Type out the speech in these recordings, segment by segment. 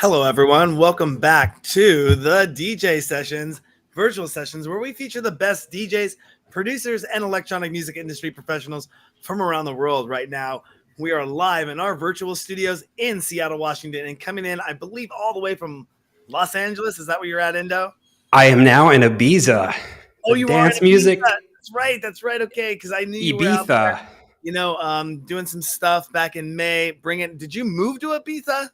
Hello, everyone. Welcome back to the DJ Sessions, virtual sessions, where we feature the best DJs, producers, and electronic music industry professionals from around the world. Right now, we are live in our virtual studios in Seattle, Washington, and coming in, I believe, all the way from Los Angeles. Is that where you're at, Endo? I am now in Ibiza, Oh, the you are in dance Ibiza. music That's right. That's right. Okay, because I knew you were out Ibiza. there, doing some stuff back in May. Did you move to Ibiza?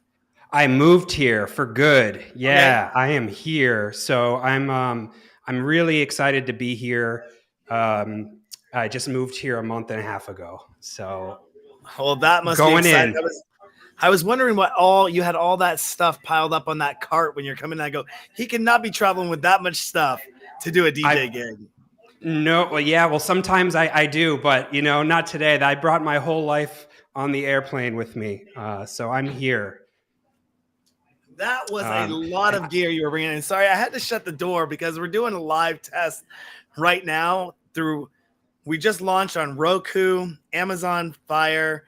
I moved here for good. Okay. Yeah, I am here. So I'm really excited to be here. I just moved here a month and a half ago. So Well, that must be going exciting. in. I was wondering what all you had all that stuff piled up on that cart when you're coming. I go, he cannot be traveling with that much stuff to do a I DJ gig. no, well, yeah, well, sometimes I do, but not today. I brought my whole life on the airplane with me. So I'm here. That was a lot And of gear you were bringing in. Sorry, I had to shut the door because we're doing a live test right now through. We just launched on Roku, Amazon Fire,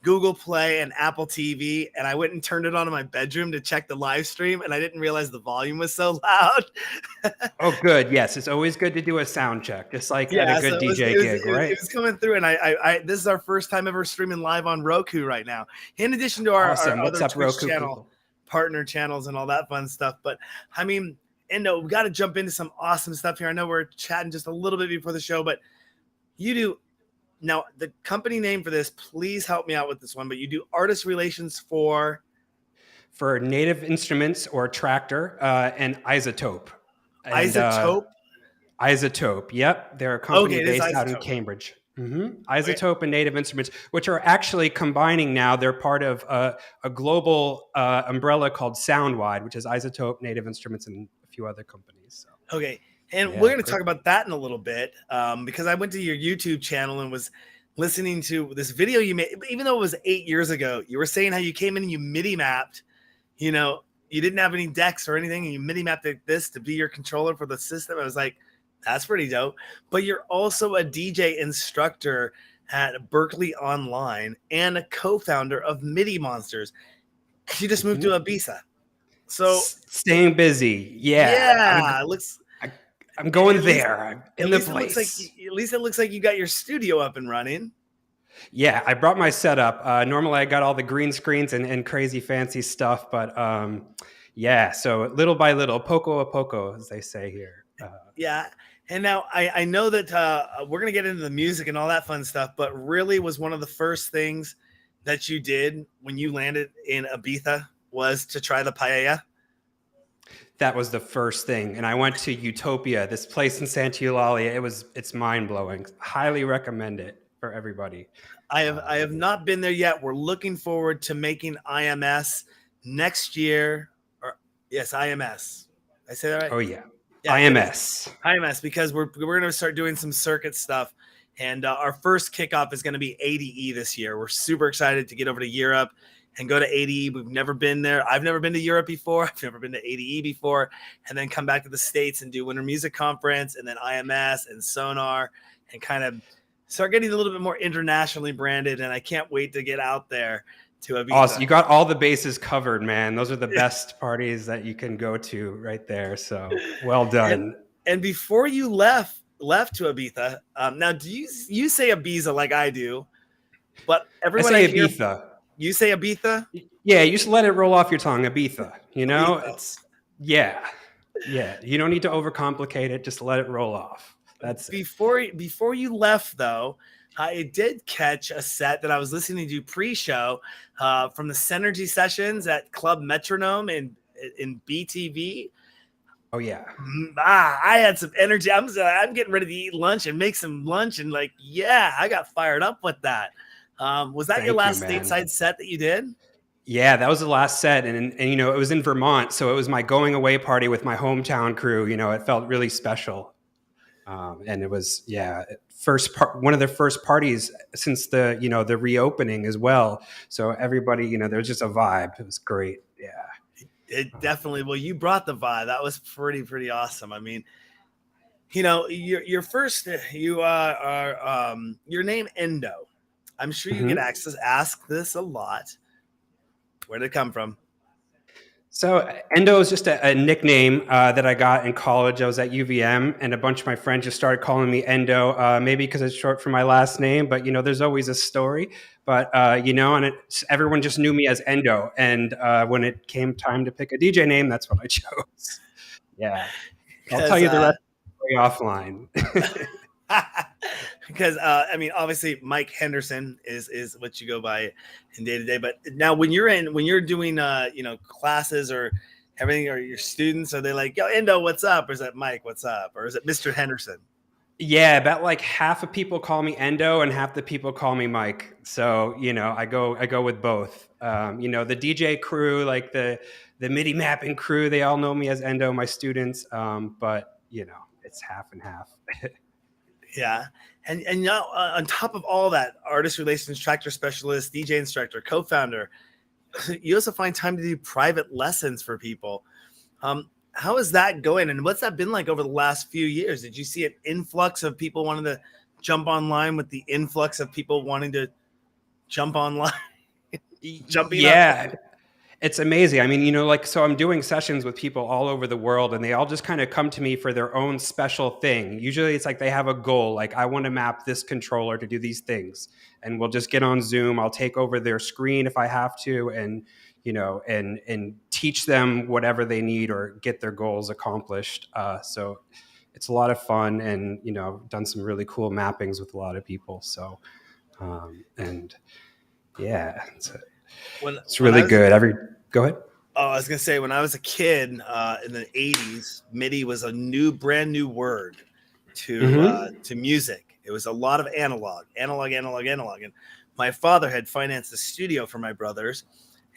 Google Play, and Apple TV. And I went and turned it on in my bedroom to check the live stream, and I didn't realize the volume was so loud. oh, good. Yes, it's always good to do a sound check, just like at a Yeah, so good DJ gig, it right? was coming through, and I this is our first time ever streaming live on Roku right now. In addition to our Awesome. What's other up, Twitch Roku channel people? partner channels and all that fun stuff, but I mean, we got to jump into some awesome stuff here. I know we're chatting just a little bit before the show, but you do now the company name for this. Please help me out with this one. But you do artist relations For Native Instruments or Tractor and Isotope. And Isotope. Isotope, yep. They're a company Okay, it is based out in Isotope. Cambridge. Okay. Isotope and Native Instruments, which are actually combining now. They're part of a global umbrella called Soundwide, which is Isotope, Native Instruments, and a few other companies. So, Okay. And we're yeah, going to great. talk about that in a little bit because I went to your YouTube channel and was listening to this video you made. Even though it was 8 years ago, you were saying how you came in and you MIDI mapped, you didn't have any decks or anything, and you MIDI mapped this to be your controller for the system. I was like, that's pretty dope. But you're also a DJ instructor at Berkeley Online and a co-founder of MIDI Monsters. You just moved to Ibiza. So Staying busy. Yeah, yeah, it looks I'm going at least there. I'm at in the least it looks like place. you got your studio up and running. Yeah, I brought my setup. Normally, I got all the green screens and crazy fancy stuff, but yeah. So little by little, poco a poco, as they say here. Yeah. And now I know that we're gonna get into the music and all that fun stuff, but really was one of the first things that you did when you landed in Ibiza was to try the paella. That was the first thing, and I went to Utopia, this place in Santa Eulalia. It's mind blowing. Highly recommend it for everybody. I have not been there yet. We're looking forward to making IMS next year. Or yes, IMS. I say that right? Oh yeah, Yeah, good. IMS. IMS because we're going to start doing some circuit stuff, and our first kickoff is going to be ADE this year. We're super excited to get over to Europe and go to ADE. We've never been there. I've never been to Europe before. I've never been to ADE before, and then come back to the States and do Winter Music Conference, and then IMS and Sonar, and kind of start getting a little bit more internationally branded. And I can't wait to get out there to Ibiza. Awesome. You got all the bases covered, man. Those are the best parties that you can go to right there. So well done. And before you left to Ibiza, now do you say Ibiza like I do? But I everyone I say hear, Ibiza. you say Ibiza. Yeah, you just let it roll off your tongue, Ibiza. Ibiza. It's yeah. You don't need to overcomplicate it. Just let it roll off. That's it. Before you left, though, I did catch a set that I was listening to pre-show from the Synergy sessions at Club Metronome in BTV. Oh yeah. I had some energy. I'm getting ready to eat lunch and make some lunch, and I got fired up with that. Was that your last stateside set that you did? Yeah, that was the last set, and it was in Vermont, so it was my going away party with my hometown crew. It felt really special, and it was one of the first parties since the reopening as well. So everybody, there was just a vibe. It was great. Yeah. It definitely. Well, you brought the vibe. That was pretty awesome. I mean, your first you are your name Endo. I'm sure you get asked this a lot. Where did it come from? So Endo is just a nickname that I got in college. I was at UVM, and a bunch of my friends just started calling me Endo, maybe because it's short for my last name. But there's always a story. But and everyone just knew me as Endo. And when it came time to pick a DJ name, that's what I chose. Yeah, I'll tell Because you the rest offline. because I mean, obviously Mike Henderson is what you go by in day to day. But now when you're doing classes or everything, or your students, are they like, yo, Endo, what's up? Or is that Mike, what's up? Or is it Mr. Henderson? Yeah, about like half of people call me Endo and half the people call me Mike. So, I go with both. The DJ crew, like the MIDI mapping crew, they all know me as Endo, my students. But it's half and half. Yeah. And now on top of all that, artist relations, tractor specialist, DJ instructor, co-founder, you also find time to do private lessons for people. How is that going? And what's that been like over the last few years? Did you see an influx of people wanting to jump online with the influx of people wanting to jump online? Jumping on? Yeah, it's amazing. I mean, so I'm doing sessions with people all over the world, and they all just kind of come to me for their own special thing. Usually it's like they have a goal, like I want to map this controller to do these things. And we'll just get on Zoom. I'll take over their screen if I have to, and and teach them whatever they need or get their goals accomplished. So it's a lot of fun, and I've done some really cool mappings with a lot of people. So and yeah, it's really good. Go ahead. Oh, I was gonna say, when I was a kid in the '80s, MIDI was a brand new word to music. It was a lot of analog, and my father had financed a studio for my brothers,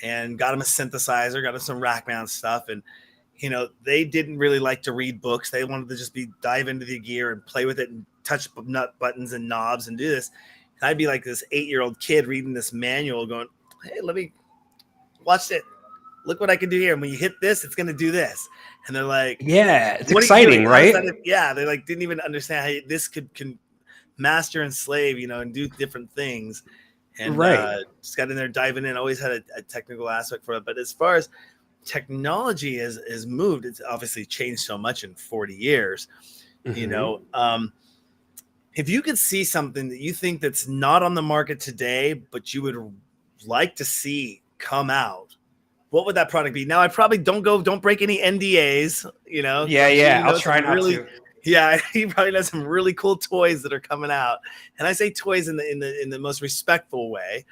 and got him a synthesizer, got him some rack mount stuff, and they didn't really like to read books. They wanted to just dive into the gear and play with it and touch nut buttons and knobs and do this. And I'd be like this 8-year-old kid reading this manual, going, "Hey, let me watch it. Look what I can do here. And when you hit this, it's going to do this." And they're like, yeah, it's exciting, right? Yeah. They like didn't even understand how this can master and slave, and do different things. And right. Just got in there diving in, always had a technical aspect for it. But as far as technology has moved, it's obviously changed so much in 40 years. If you could see something that you think that's not on the market today, but you would like to see come out, what would that product be? Now, I probably don't break any NDAs, Yeah. I'll try not to. Yeah, he probably knows some really cool toys that are coming out, and I say toys in the most respectful way.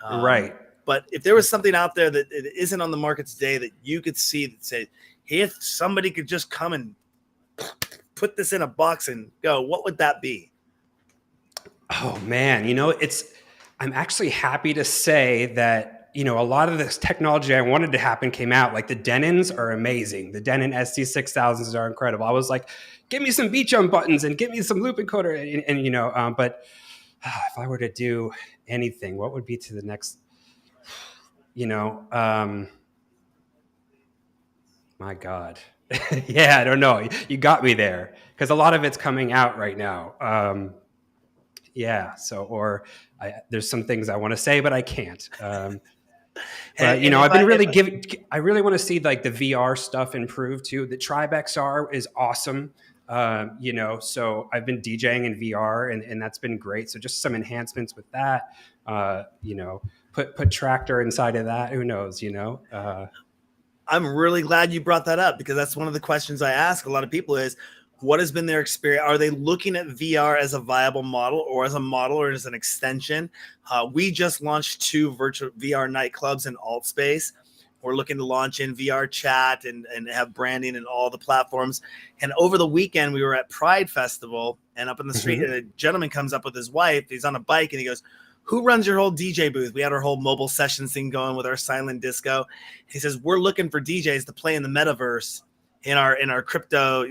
Right. But if there was something out there that it isn't on the market today that you could see that say, hey, if somebody could just come and put this in a box and go, what would that be? Oh man, I'm actually happy to say that a lot of this technology I wanted to happen came out. Like the Denons are amazing. The Denon ST6000s are incredible. I was like, give me some beat jump buttons and give me some loop encoder, and but if I were to do anything, what would be to the next? My God. Yeah, I don't know. You got me there, because a lot of it's coming out right now. Yeah. So, there's some things I want to say, but I can't. But I've been really I really want to see like the VR stuff improve too. The Tribe XR is awesome. So I've been DJing in VR, and that's been great. So just some enhancements with that. Put Tractor inside of that. Who knows? I'm really glad you brought that up, because that's one of the questions I ask a lot of people is, what has been their experience? Are they looking at VR as a viable model, or as a model, or as an extension? We just launched 2 virtual VR nightclubs in Altspace. We're looking to launch in VR chat and have branding in all the platforms. And over the weekend, we were at Pride Festival, and up in the street, a gentleman comes up with his wife. He's on a bike, and he goes, "Who runs your whole DJ booth?" We had our whole mobile sessions thing going with our silent disco. He says, "We're looking for DJs to play in the metaverse in our crypto,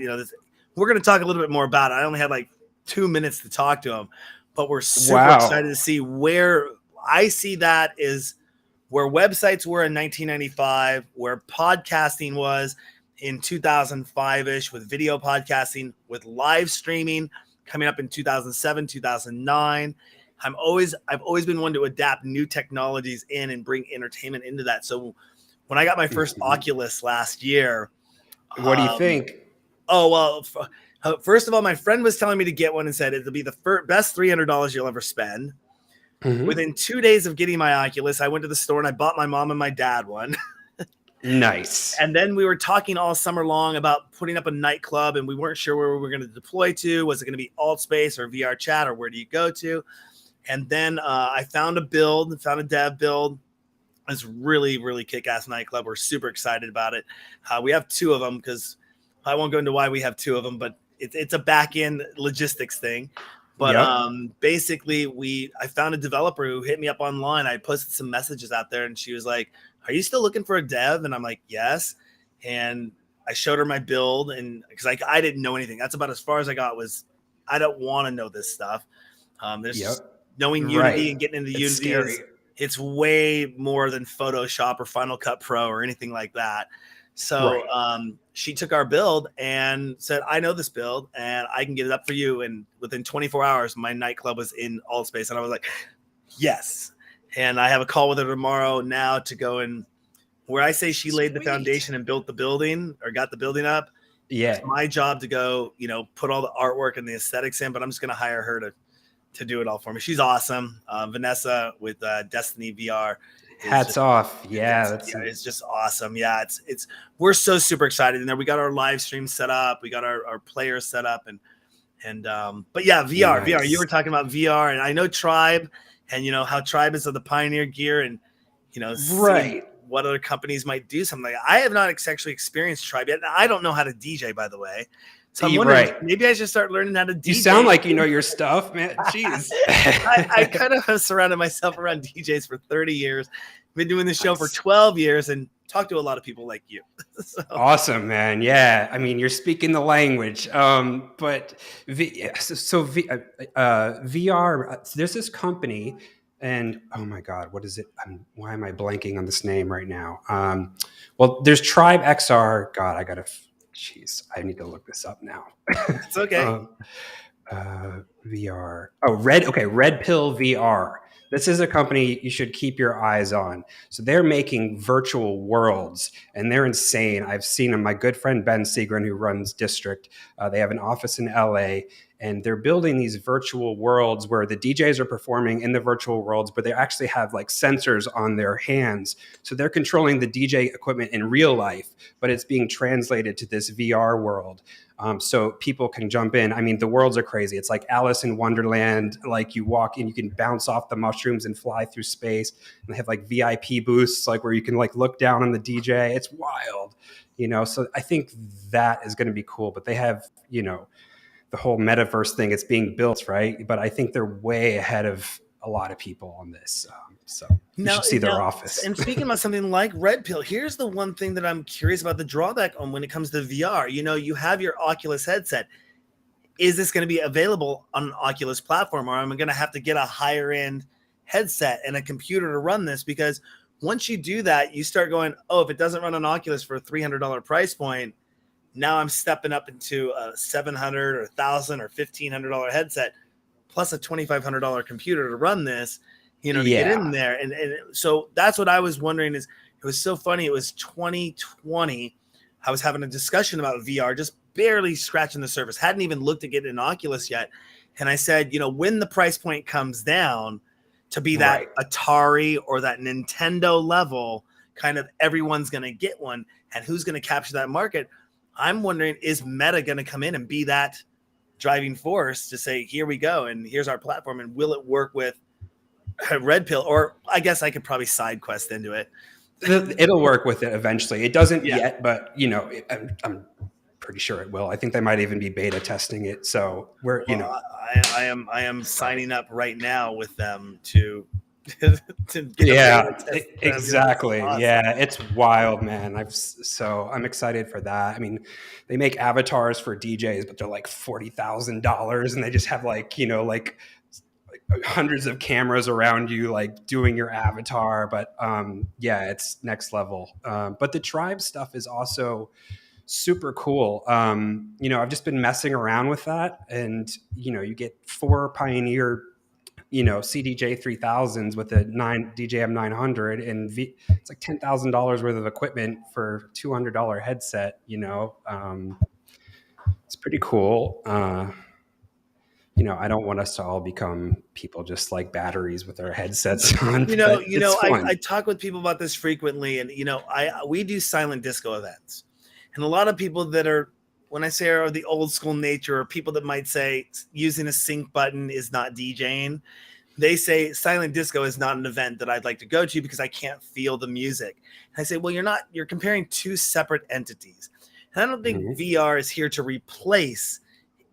we're going to talk a little bit more about it." I only had like 2 minutes to talk to him, but we're super excited to see where I see that is where websites were in 1995, where podcasting was in 2005-ish, with video podcasting, with live streaming coming up in 2007, 2009. I've always been one to adapt new technologies in and bring entertainment into that. So when I got my first Mhm. Oculus last year. What do you Um, think? oh well, first of all, my friend was telling me to get one and said it'll be the best $300 you'll ever spend. Hmm. Within 2 days of getting my Oculus, I went to the store and I bought my mom and my dad one. Nice. And then we were talking all summer long about putting up a nightclub, and we weren't sure where we were going to deploy to. Was it going to be alt space or VR chat, or where do you go to? And then I found a dev build. It's really, really kick-ass nightclub. We're super excited about it. We have two of them because I won't go into why we have two of them, but it's a back-end logistics thing. But Yep. basically, I found a developer who hit me up online. I posted some messages out there, and she was like, "Are you still looking for a dev?" And I'm like, "Yes." And I showed her my build, and because I didn't know anything. That's about as far as I got. Was I don't want to know this stuff. There's Yep. just knowing Unity Right. and getting into It's Unity scary. is it's way more than Photoshop or Final Cut Pro or anything like that. So Right. she took our build and said, "I know this build and I can get it up for you." And within 24 hours, my nightclub was in alt space, and I was like, "Yes!" And I have a call with her tomorrow now to go and where I say she laid the Sweet. foundation and built the building or got the building up. It's Yeah. my job to go, put all the artwork and the aesthetics in, but I'm just going to hire her to do it all for me. She's awesome. Vanessa with Destiny VR is Hats just off. Yeah. That's it's just awesome. Yeah, it's we're so super excited in there. We got our live stream set up, we got our players set up, and but yeah, VR. You nice. were talking about VR, and I know Tribe, and how Tribe is of the Pioneer gear, and seeing Right. what other companies might do something like that. I have not actually experienced Tribe yet. I don't know how to DJ, by the way. So I'm wondering if Right. maybe I should start learning how to You sound DJ. like you know your stuff, man. Jeez. I kind of have surrounded myself around DJs for 30 years. Been doing this show for Nice. 12 years and talked to a lot of people like you. So, Awesome, man. Yeah, I mean, you're speaking the language. But VR. There's this company, and oh my God, what is it? Why am I blanking on this name right now? Well, there's Tribe XR. God, Jeez, I need to look this up now. it's okay. um, VR. Oh, Red. Okay, Red Pill VR. This is a company you should keep your eyes on. So they're making virtual worlds, and they're insane. I've seen them. My good friend Ben Segrin, who runs District, they have an office in LA, and they're building these virtual worlds where the DJs are performing in the virtual worlds, but they actually have like sensors on their hands. So they're controlling the DJ equipment in real life, but it's being translated to this VR world. So people can jump in. I mean, the worlds are crazy. It's like Alice in Wonderland. Like you walk in, you can bounce off the mushrooms and fly through space. And they have like VIP booths, like where you can like look down on the DJ. It's wild, So I think that is going to be cool. But they have, the whole metaverse thing. It's being built, right? But I think they're way ahead of a lot of people on this. So you Now, should see their now, office. and speaking about something like Red Pill, here's the one thing that I'm curious about the drawback on when it comes to VR. You have your Oculus headset. Is this going to be available on an Oculus platform, or am I going to have to get a higher end headset and a computer to run this? Because once you do that, you start going, oh, if it doesn't run on Oculus for a $300 price point, now I'm stepping up into a $700 or $1,000 or $1,500 headset plus a $2,500 computer to run this, to get in Yeah. there. And so that's what I was wondering is it was so funny. It was 2020. I was having a discussion about VR, just barely scratching the surface. Hadn't even looked at getting an Oculus yet. And I said, when the price point comes down to be that Right. Atari or that Nintendo level, kind of everyone's going to get one. And who's going to capture that market? I'm wondering, is Meta going to come in and be that driving force to say, here we go, and here's our platform, and will it work with Red Pill? Or I guess I could probably side quest into it. It'll work with it eventually. It doesn't Yeah. yet, but I'm pretty sure it will. I think they might even be beta testing it. So we're, Well, I am signing up right now with them to to get a yeah, beta test. exactly. Awesome. Yeah, it's wild, man. I'm excited for that. I mean, they make avatars for DJs, but they're like $40,000, and they just have like hundreds of cameras around you, like doing your avatar. But yeah, it's next level. But the tribe stuff is also super cool. I've just been messing around with that, and you get 4 Pioneer CDJ 3000s with a DJM 900, and it's like $10,000 worth of equipment for $200 headset. It's pretty cool. I don't want us to all become people just like batteries with our headsets on, but it's fun. I talk with people about this frequently, and we do silent disco events, and a lot of people that are, when I say are the old school nature, or people that might say using a sync button is not DJing, they say silent disco is not an event that I'd like to go to because I can't feel the music. And I say, well, you're comparing two separate entities. And I don't think VR is here to replace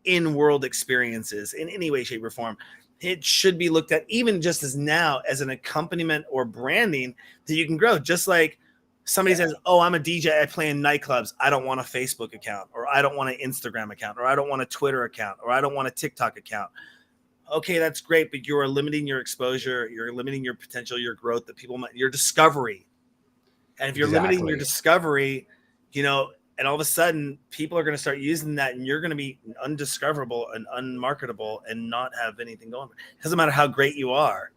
in-world experiences in any way, shape, or form. It should be looked at even just as now as an accompaniment or branding that you can grow. Just like somebody says, oh, I'm a DJ, I play in nightclubs, I don't want a Facebook account, or I don't want an Instagram account, or I don't want a Twitter account, or I don't want a TikTok account. Okay, that's great, but you are limiting your exposure, you're limiting your potential, your growth, that people might, your discovery. And if you're limiting your discovery, and all of a sudden people are going to start using that, and you're going to be undiscoverable and unmarketable and not have anything going. It doesn't matter how great you are.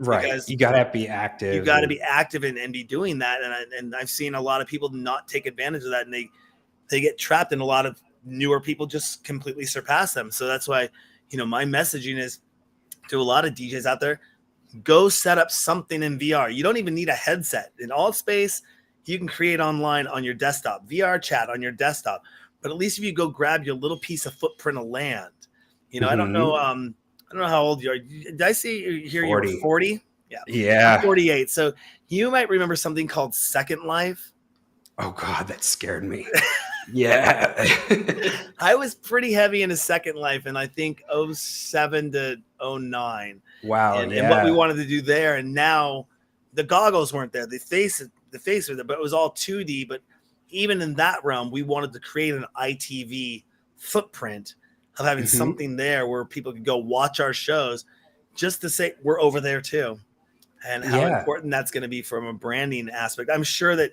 Right. You got to be active. You got to be active and be doing that. And I've seen a lot of people not take advantage of that, and they get trapped, and a lot of newer people just completely surpass them. So that's why, my messaging is to a lot of DJs out there, go set up something in VR. You don't even need a headset. In Altspace, you can create online on your desktop, VR chat on your desktop. But at least if you go grab your little piece of footprint of land, I don't know. I don't know how old you are. Did I see here 40. You're 40? Yeah. I'm 48. So you might remember something called Second Life. Oh God, that scared me. Yeah. I was pretty heavy into Second Life, and I think 07 to 09. Wow. And what we wanted to do there. And now the goggles weren't there. The face was there, but it was all 2D. But even in that realm, we wanted to create an ITV footprint of having something there where people could go watch our shows just to say we're over there too. And how important that's going to be from a branding aspect. I'm sure that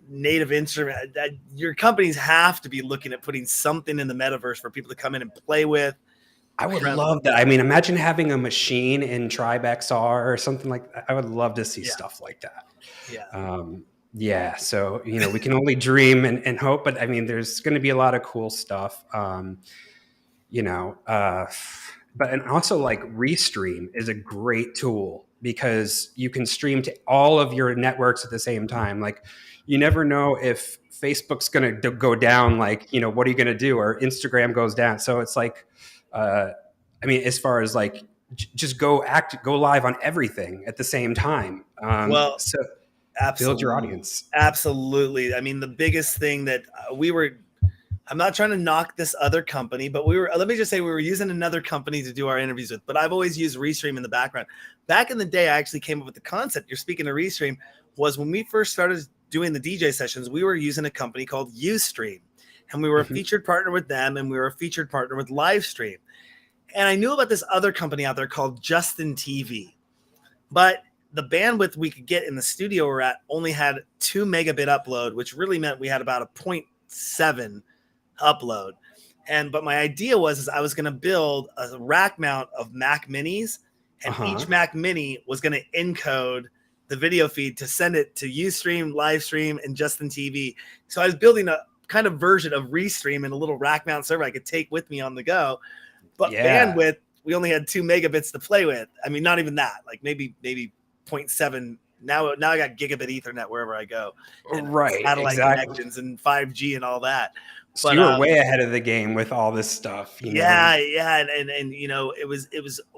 Native Instrument, that your companies have to be looking at putting something in the metaverse for people to come in and play with. I would love that. I mean, imagine having a machine in Tribe XR or something like that. I would love to see stuff like that. Yeah. So, we can only dream and hope, but I mean, there's going to be a lot of cool stuff. And also like Restream is a great tool because you can stream to all of your networks at the same time. Like, you never know if Facebook's going to go down, like, what are you going to do? Or Instagram goes down. So it's like, as far as like, just go live on everything at the same time. So build your audience. Absolutely. I mean, the biggest thing that I'm not trying to knock this other company, but let me just say we were using another company to do our interviews with, but I've always used Restream in the background. Back in the day, I actually came up with the concept. You're speaking of Restream, was when we first started doing the DJ sessions, we were using a company called Ustream, and we were a featured partner with them, and we were a featured partner with Livestream. And I knew about this other company out there called Justin TV, but the bandwidth we could get in the studio we're at only had 2 megabit upload, which really meant we had about a 0.7 upload. But my idea was I was going to build a rack mount of Mac Minis, and each Mac Mini was going to encode the video feed to send it to Ustream, Livestream, and Justin TV. So I was building a kind of version of Restream in a little rack mount server I could take with me on the go. But bandwidth, we only had 2 megabits to play with. I mean, not even that, like maybe 0.7. Now I got gigabit Ethernet wherever I go. Right. Satellite connections and 5G and all that. So you were way ahead of the game with all this stuff. Yeah. And it was,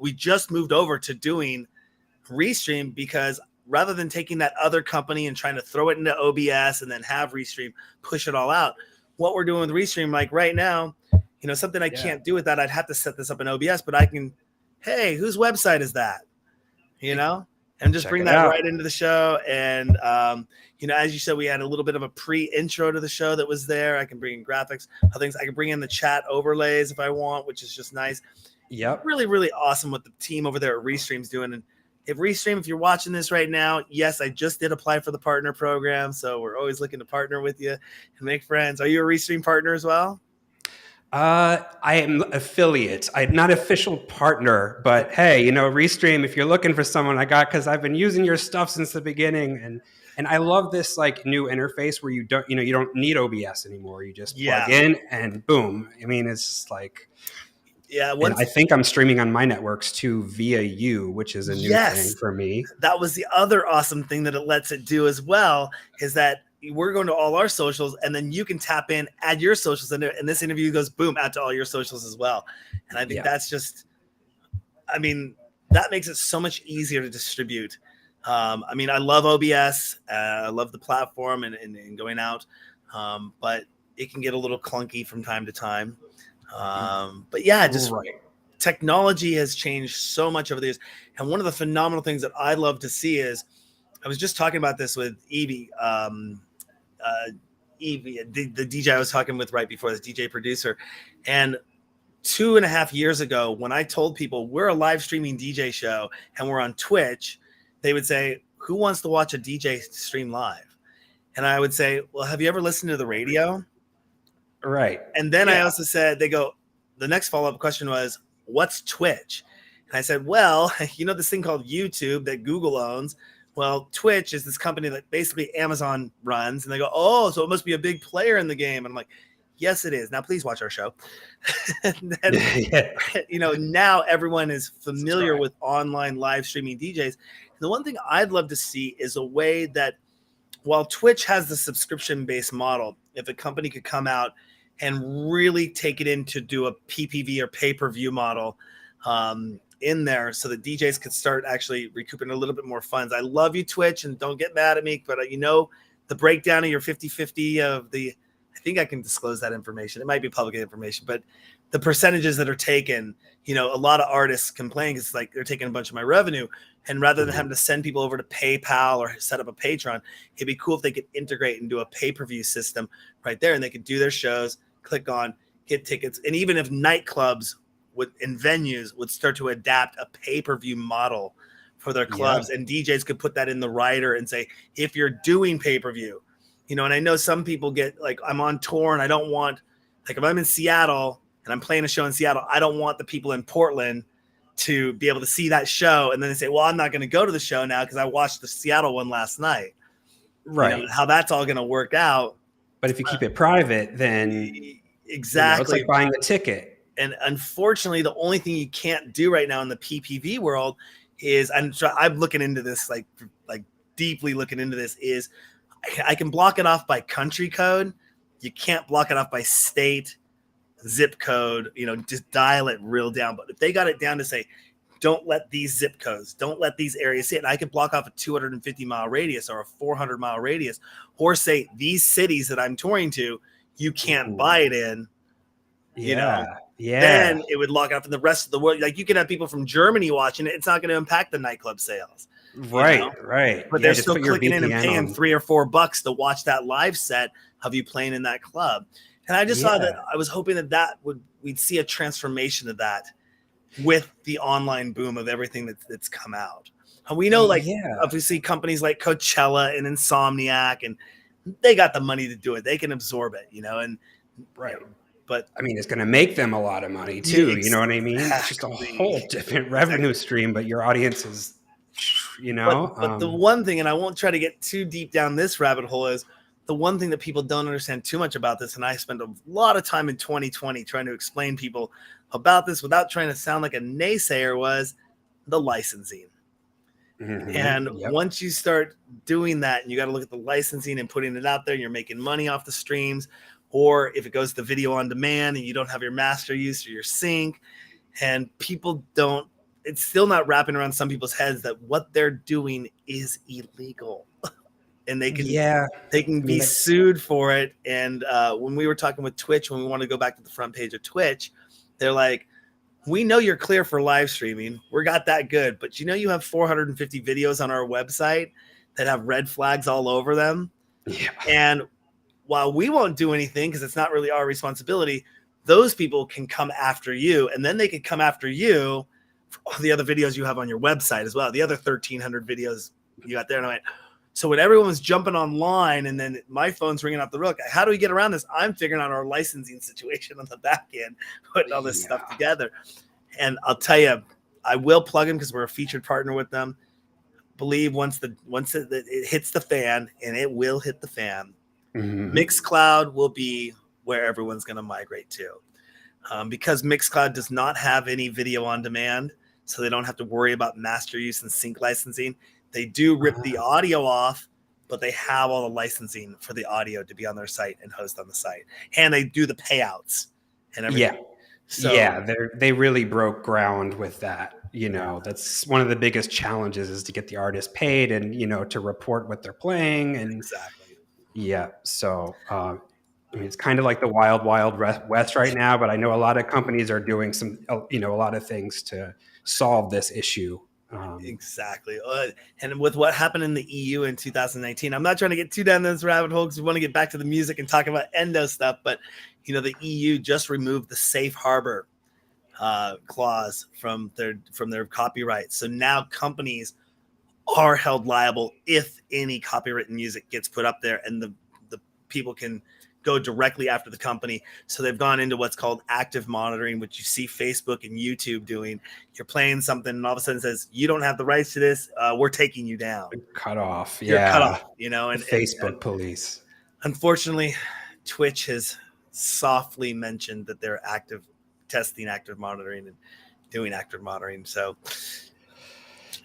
we just moved over to doing Restream because rather than taking that other company and trying to throw it into OBS and then have Restream push it all out, what we're doing with Restream, like right now, something I can't do with that. I'd have to set this up in OBS, but I can, hey, whose website is that? And just bring that right into the show. And, as you said, we had a little bit of a pre-intro to the show that was there. I can bring in graphics, other things. I can bring in the chat overlays if I want, which is just nice. Yep. Really, really awesome what the team over there at Restream's doing. And if Restream, if you're watching this right now, yes, I just did apply for the partner program. So we're always looking to partner with you and make friends. Are you a Restream partner as well? I am affiliate. I'm not official partner, but hey, Restream, if you're looking for someone, because I've been using your stuff since the beginning, and I love this like new interface where you don't need OBS anymore. You just plug Yeah. in and boom. I mean, it's just like, Yeah. and I think I'm streaming on my networks too via you, which is a new thing Yes. for me. That was the other awesome thing that it lets it do as well, is that we're going to all our socials, and then you can tap in, add your socials in there, and this interview goes boom, add to all your socials as well. And I think that's just, I mean, that makes it so much easier to distribute. I mean, I love OBS. I love the platform and going out, but it can get a little clunky from time to time. But yeah, just technology has changed so much over the years. And one of the phenomenal things that I love to see is, I was just talking about this with Evie, Evie, the DJ I was talking with right before this, DJ producer. And 2.5 years ago, when I told people we're a live streaming DJ show and we're on Twitch, they would say, who wants to watch a DJ stream live? And I would say, well, have you ever listened to the radio? Right. And then I also said, they go, the next follow-up question was, what's Twitch? And I said, well, this thing called YouTube that Google owns. Well, Twitch is this company that basically Amazon runs. And they go, oh, so it must be a big player in the game. And I'm like, yes, it is. Now, please watch our show. And then, now everyone is familiar with online live streaming DJs. And the one thing I'd love to see is a way that, while Twitch has the subscription-based model, if a company could come out and really take it in to do a PPV or pay-per-view model in there, so that DJs could start actually recouping a little bit more funds. I love you, Twitch, and don't get mad at me, but the breakdown of your 50-50 of the, I think I can disclose that information. It might be public information, but the percentages that are taken, a lot of artists complain it's like they're taking a bunch of my revenue. And rather than having to send people over to PayPal or set up a Patreon, it'd be cool if they could integrate and do a pay-per-view system right there, and they could do their shows, click on, get tickets. And even if nightclubs and venues would start to adapt a pay-per-view model for their clubs, and DJs could put that in the rider and say, if you're doing pay-per-view, and I know some people get like, I'm on tour and I don't want, like if I'm in Seattle and I'm playing a show in Seattle, I don't want the people in Portland to be able to see that show. And then they say, well, I'm not going to go to the show now because I watched the Seattle one last night. Right. How that's all going to work out. But if you keep it private, then exactly, it's like buying a ticket. And unfortunately, the only thing you can't do right now in the PPV world is, I'm looking into this, like deeply looking into this, is I can block it off by country code. You can't block it off by state, zip code, just dial it real down. But if they got it down to say, don't let these zip codes, don't let these areas see it, and I could block off a 250-mile radius or a 400-mile radius, or say these cities that I'm touring to, you can't buy it in, then it would lock out from the rest of the world. Like you can have people from Germany watching it. It's not going to impact the nightclub sales. Right. But they're still clicking in and paying $3 or $4 to watch that live set of you playing in that club. And I just saw that, I was hoping that we'd see a transformation of that with the online boom of everything that's come out. And we know, obviously companies like Coachella and Insomniac, and they got the money to do it. They can absorb it, and but I mean, it's going to make them a lot of money too. You know what I mean? It's just a whole different revenue stream, but your audience is, But the one thing, and I won't try to get too deep down this rabbit hole, is the one thing that people don't understand too much about this, and I spent a lot of time in 2020 trying to explain people about this without trying to sound like a naysayer, was the licensing. And once you start doing that, and you got to look at the licensing and putting it out there, and you're making money off the streams, or if it goes to video on demand and you don't have your master use or your sync, and people don't, it's still not wrapping around some people's heads that what they're doing is illegal. And they can be sued for it. And when we were talking with Twitch, when we want to go back to the front page of Twitch, they're like, we know you're clear for live streaming. We got that good. But you have 450 videos on our website that have red flags all over them. Yeah. And while we won't do anything because it's not really our responsibility, those people can come after you. And then they can come after you for all the other videos you have on your website as well. The other 1,300 videos you got there. And I'm like, So when everyone was jumping online and then my phone's ringing off the hook, how do we get around this? I'm figuring out our licensing situation on the back end, putting all this stuff together. And I'll tell you, I will plug them because we're a featured partner with them. Believe once it hits the fan, and it will hit the fan, Mixcloud will be where everyone's going to migrate to. Because Mixcloud does not have any video on demand, so they don't have to worry about master use and sync licensing. They do rip the audio off, but they have all the licensing for the audio to be on their site and host on the site. And they do the payouts and everything. Yeah. So, they really broke ground with that. That's one of the biggest challenges, is to get the artist paid and, to report what they're playing. And exactly. Yeah. So, it's kind of like the wild, wild west right now, but I know a lot of companies are doing a lot of things to solve this issue. Exactly. And with what happened in the EU in 2019, I'm not trying to get too down this rabbit hole because we want to get back to the music and talk about ENDO stuff. But, the EU just removed the safe harbor clause from their copyright. So now companies are held liable if any copywritten music gets put up there, and the people can go directly after the company. So they've gone into what's called active monitoring, which you see Facebook and YouTube doing. You're playing something and all of a sudden it says, you don't have the rights to this. We're taking you down. Cut off. You're cut off, and Facebook and police. Unfortunately, Twitch has softly mentioned that they're testing active monitoring and doing active monitoring. So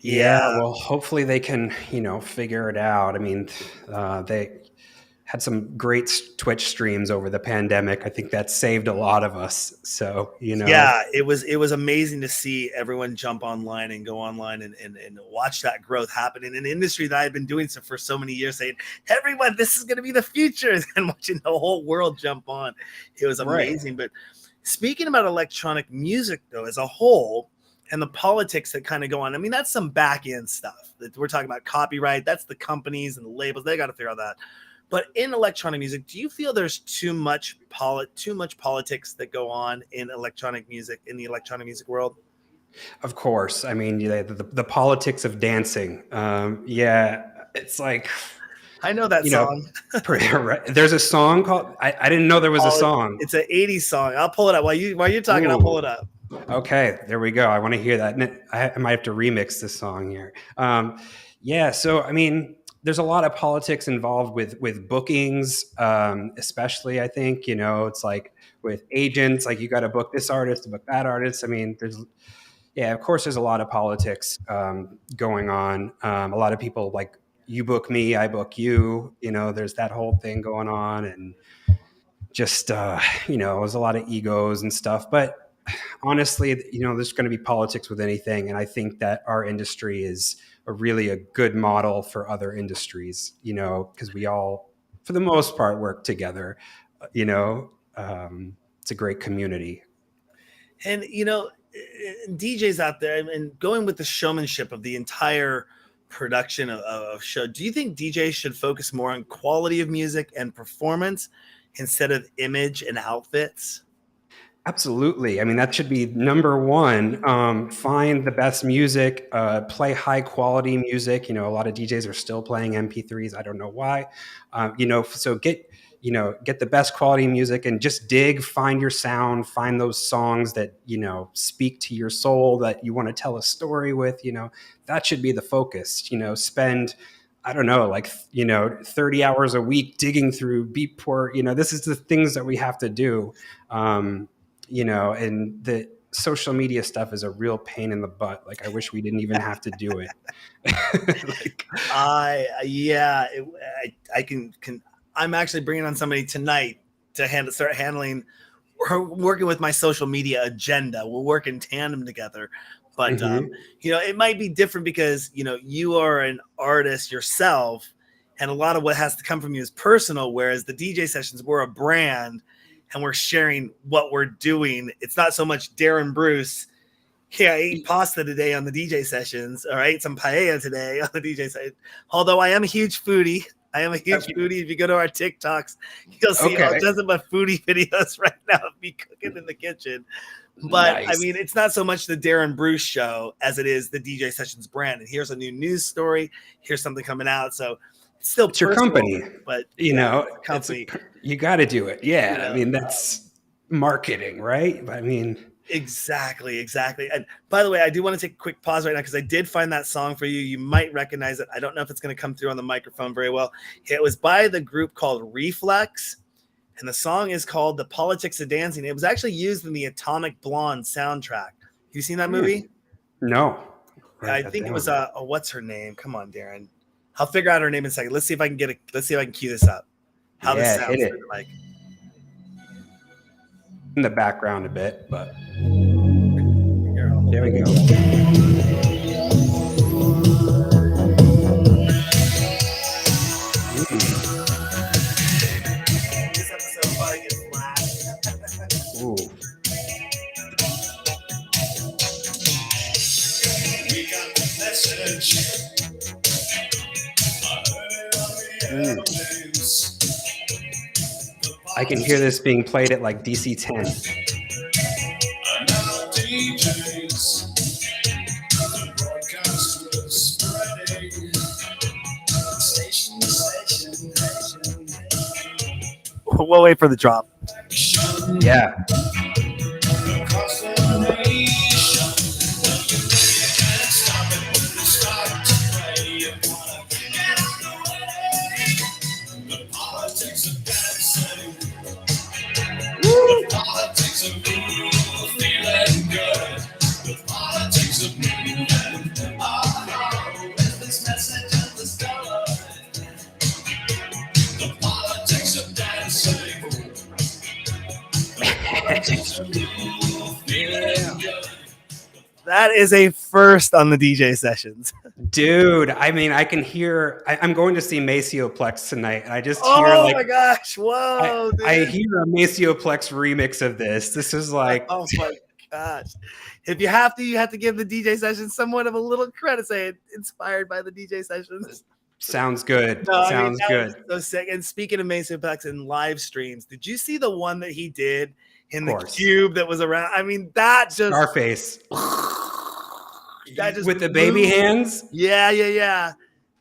well, hopefully they can, figure it out. I mean, they had some great Twitch streams over the pandemic. I think that saved a lot of us. So, Yeah, it was amazing to see everyone jump online and go online and watch that growth happen in an industry that I had been doing so for so many years, saying, everyone, this is going to be the future, and watching the whole world jump on. It was amazing. Right. But speaking about electronic music, though, as a whole, and the politics that kind of go on, I mean, that's some back end stuff that we're talking about. Copyright, that's the companies and the labels. They got to figure out that. But in electronic music, do you feel there's too much politics that go on in electronic music, in the electronic music world? Of course. I mean, the politics of dancing. It's like, I know that song. There's a song called, I didn't know there was a song. It's an 80s song. I'll pull it up. While you're talking, I'll pull it up. Okay, there we go. I want to hear that. I might have to remix this song here. So, I mean, there's a lot of politics involved with bookings, especially, I think, it's like with agents, like you got to book this artist to book that artist. I mean, of course, there's a lot of politics going on. A lot of people, like, you book me, I book you, there's that whole thing going on. And just, there's a lot of egos and stuff. But honestly, there's going to be politics with anything. And I think that our industry is really a good model for other industries, because we all, for the most part, work together. It's a great community. And, DJs out there, and going with the showmanship of the entire production of show, do you think DJs should focus more on quality of music and performance instead of image and outfits? Absolutely. I mean, that should be number one. Find the best music, play high quality music. A lot of DJs are still playing MP3s. I don't know why. So get the best quality music and just find your sound, find those songs that, speak to your soul, that you want to tell a story with. That should be the focus. Spend, I don't know, 30 hours a week digging through Beatport. This is the things that we have to do. And the social media stuff is a real pain in the butt. Like, I wish we didn't even have to do it. I'm actually bringing on somebody tonight to start handling, working with my social media agenda. We'll work in tandem together. But, it might be different because, you are an artist yourself, and a lot of what has to come from you is personal, whereas the DJ sessions, we're a brand and we're sharing what we're doing. It's not so much Darren Bruce, hey, I ate pasta today on the DJ sessions, or I ate some paella today on the DJ side. Although I am a huge foodie, I am a huge foodie. If you go to our TikToks, you'll see all nothing but foodie videos right now of me cooking in the kitchen. But nice. I mean, it's not so much the Darren Bruce show as it is the DJ Sessions brand. And here's a new news story. Here's something coming out. So it's still your company, but you know, company. You got to do it. Yeah. You know, I mean, that's marketing, right? I mean, exactly. And by the way, I do want to take a quick pause right now because I did find that song for you. You might recognize it. I don't know if it's going to come through on the microphone very well. It was by the group called Reflex. And the song is called The Politics of Dancing. It was actually used in the Atomic Blonde soundtrack. You seen that movie? No. I think it was what's her name? Come on, Darren. I'll figure out her name in a second. Let's see if I can let's see if I can cue this up. How this sounds like. In the background a bit, but there we go. This episode probably gets flat. Ooh. We got the message. I can hear this being played at like DC 10. We'll wait for the drop. Yeah. That is a first on the DJ Sessions. Dude, I mean, I can hear, I'm going to see Macioplex tonight, and I just hear oh my gosh, whoa, I hear a Macioplex remix of this. This is like, oh my gosh. If you have to give the DJ Sessions somewhat of a little credit, say it inspired by the DJ Sessions. Sounds good. No, sounds good. So sick. And speaking of Macioplex and live streams, did you see the one that he did in the cube that was around? I mean, that just Scarface. That just with the baby hands. Yeah.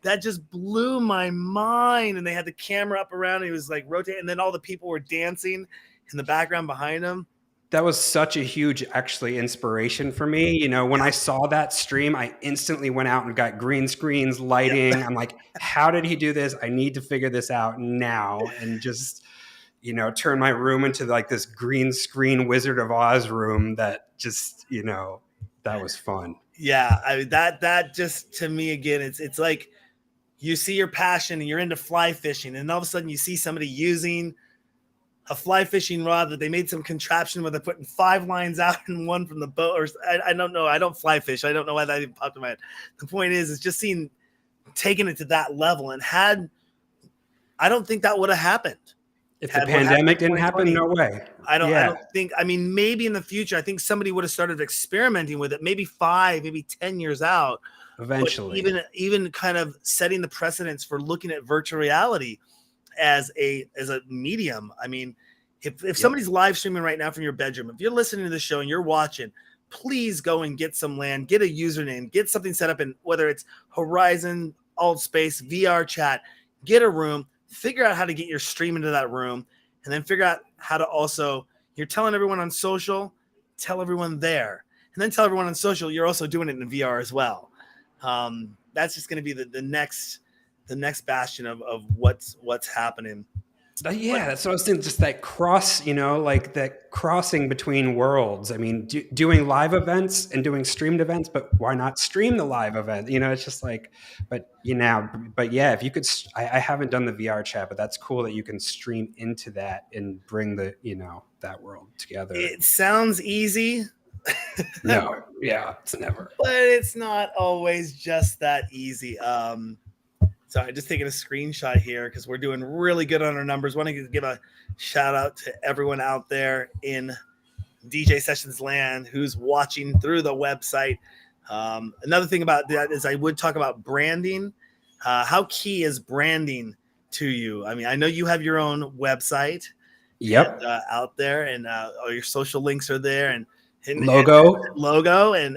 That just blew my mind. And they had the camera up around. And he was like rotating, and then all the people were dancing in the background behind him. That was such a huge, actually, inspiration for me. You know, when I saw that stream, I instantly went out and got green screens, lighting. I'm like, how did he do this? I need to figure this out now. And just, you know, turn my room into like this green screen Wizard of Oz room that just, you know, that was fun. Yeah. I mean, that just, to me, again, it's like you see your passion and you're into fly fishing, and all of a sudden you see somebody using a fly fishing rod that they made some contraption where they're putting 5 lines out and one from the boat. Or I don't know. I don't fly fish. I don't know why that even popped in my head. The point is, it's just taking it to that level. And I don't think that would have happened. If the pandemic didn't happen, no way. I don't think, I mean, maybe in the future, I think somebody would have started experimenting with it, maybe 5, maybe 10 years out. Eventually. Even kind of setting the precedence for looking at virtual reality as a medium. I mean, if somebody's live streaming right now from your bedroom, if you're listening to the show and you're watching, please go and get some land, get a username, get something set up in, whether it's Horizon, Altspace, VR chat, get a room, figure out how to get your stream into that room, and then figure out how to also, you're telling everyone on social, tell everyone there, and then tell everyone on social you're also doing it in VR as well. That's just going to be the next bastion of what's happening. Yeah, that's what I was saying. Just that cross, you know, like that crossing between worlds. I mean, doing live events and doing streamed events, but why not stream the live event? You know, it's just like, but yeah, if you could, I haven't done the VR chat, but that's cool that you can stream into that and bring the, you know, that world together. It sounds easy. No, yeah, it's never. But it's not always just that easy. Sorry, just taking a screenshot here because we're doing really good on our numbers. Want to give a shout out to everyone out there in DJ Sessions land who's watching through the website. Another thing about that is I would talk about branding. How key is branding to you? I mean, I know you have your own website and Yep. out there, and all your social links are there, and Logo. logo, and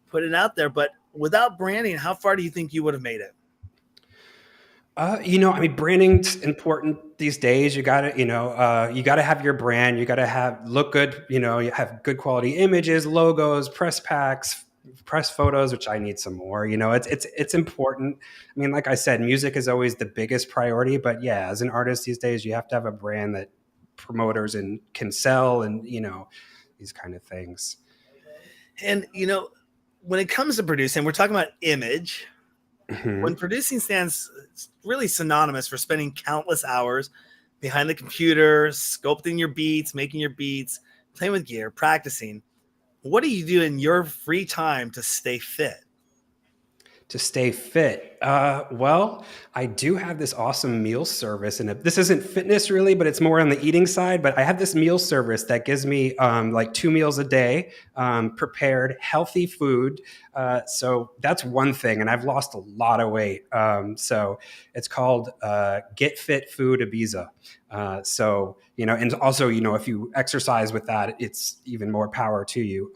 put it out there. But without branding, how far do you think you would have made it? I mean, branding's important these days. You gotta, you gotta have your brand. You gotta look good. You have good quality images, logos, press packs, press photos, which I need some more. It's important. I mean, like I said, music is always the biggest priority. But yeah, as an artist these days, you have to have a brand that promoters and can sell, and these kind of things. And when it comes to producing, we're talking about image. When Mhm. producing stands really synonymous for spending countless hours behind the computer, sculpting your beats, making your beats, playing with gear, practicing. What do you do in your free time to stay fit? To stay fit? Well, I do have this awesome meal service, and this isn't fitness really, but it's more on the eating side. But I have this meal service that gives me like 2 meals a day, prepared healthy food. So that's one thing, and I've lost a lot of weight. So it's called Get Fit Food Ibiza. And also, if you exercise with that, it's even more power to you.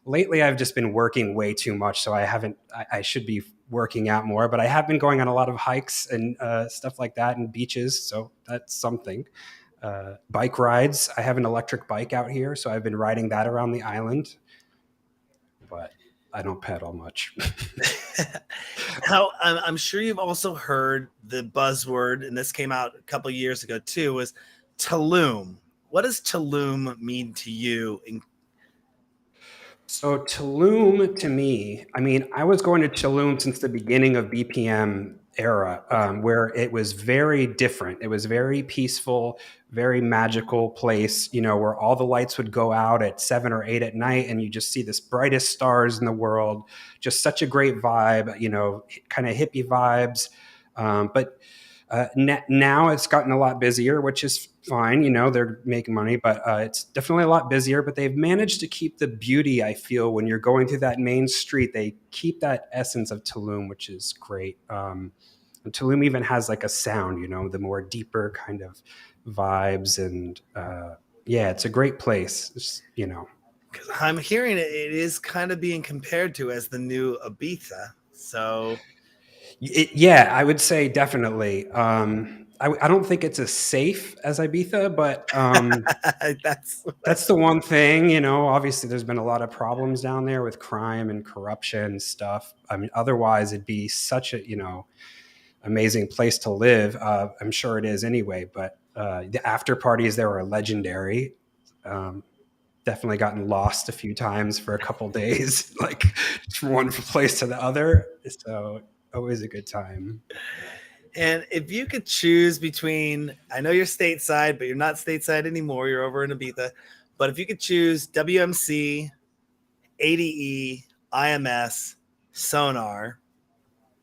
Lately I've just been working way too much, so I should be working out more, but I have been going on a lot of hikes and stuff like that, and beaches, so that's something. Bike rides, I have an electric bike out here, so I've been riding that around the island, but I don't pedal much. How I'm sure you've also heard the buzzword, and this came out a couple years ago too, was Tulum. What does Tulum mean to you? So Tulum, to me, I mean, I was going to Tulum since the beginning of BPM era, Okay. where it was very different. It was very peaceful, very magical place, where all the lights would go out at 7 or 8 at night, and you just see this brightest stars in the world. Just such a great vibe, kind of hippie vibes. But now it's gotten a lot busier, which is fine. They're making money, but it's definitely a lot busier. But they've managed to keep the beauty, I feel, when you're going through that main street. They keep that essence of Tulum, which is great. And Tulum even has like a sound, the more deeper kind of vibes. And yeah, it's a great place. Because I'm hearing it is kind of being compared to as the new Ibiza. So Yeah, I would say definitely. I don't think it's as safe as Ibiza, but that's that's the one thing. Obviously there's been a lot of problems down there with crime and corruption stuff. I mean, otherwise it'd be such a, amazing place to live. I'm sure it is anyway, but the after parties there are legendary. Um, Definitely gotten lost a few times for a couple days, like from one place to the other. So always a good time. And if you could choose between, I know you're stateside, but you're not stateside anymore. You're over in Ibiza. But if you could choose WMC, ADE, IMS, Sonar,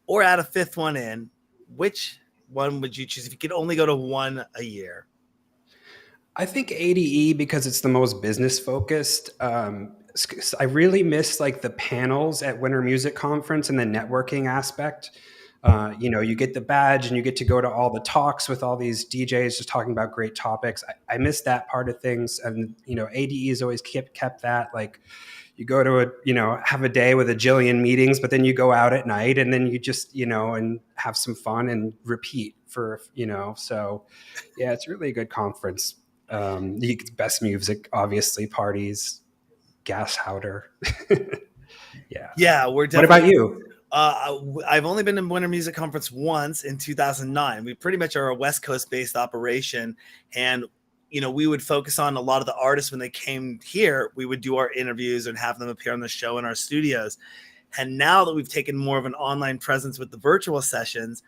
or add a fifth one in, which one would you choose if you could only go to one a year? I think ADE because it's the most business focused. I really miss like the panels at Winter Music Conference and the networking aspect. You get the badge and you get to go to all the talks with all these DJs just talking about great topics. I miss that part of things, and ADE has always kept that. Like you go to have a day with a jillion meetings, but then you go out at night and then you just and have some fun and repeat for So yeah, it's really a good conference. You get the best music, obviously, parties, gas howder. Yeah. Yeah, we're What about definitely. you? I've only been in Winter Music Conference once in 2009. We pretty much are a West Coast based operation. And, we would focus on a lot of the artists when they came here. We would do our interviews and have them appear on the show in our studios. And now that we've taken more of an online presence with the virtual sessions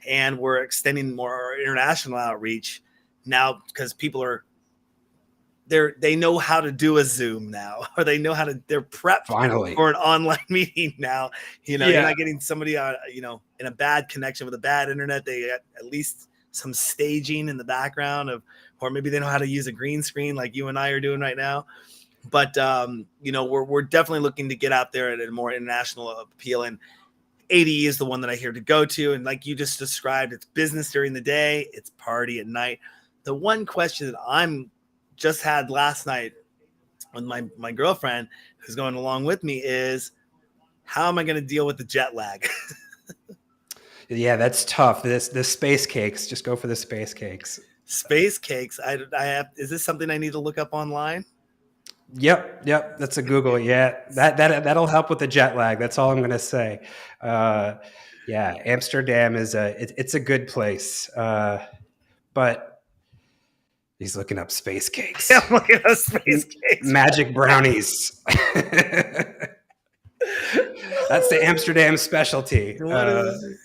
and we're extending more our international outreach now because people are they know how to do a Zoom now, or they're prepped Finally. for an online meeting now. You're Yeah. not getting somebody in a bad connection with a bad internet. They got at least some staging in the background or maybe they know how to use a green screen like you and I are doing right now. But we're definitely looking to get out there at a more international appeal. And ADE is the one that I hear to go to. And like you just described, it's business during the day, it's party at night. The one question that I'm just had last night with my girlfriend who's going along with me is, how am I going to deal with the jet lag? Yeah, that's tough. The space cakes. Just go for the space cakes. Space cakes. I have. Is this something I need to look up online? Yep. That's a Google. Yeah, that'll help with the jet lag. That's all I'm gonna say. Yeah, Amsterdam is it's a good place, but he's looking up space cakes, I'm looking at space cakes. magic brownies. That's the Amsterdam specialty. What is?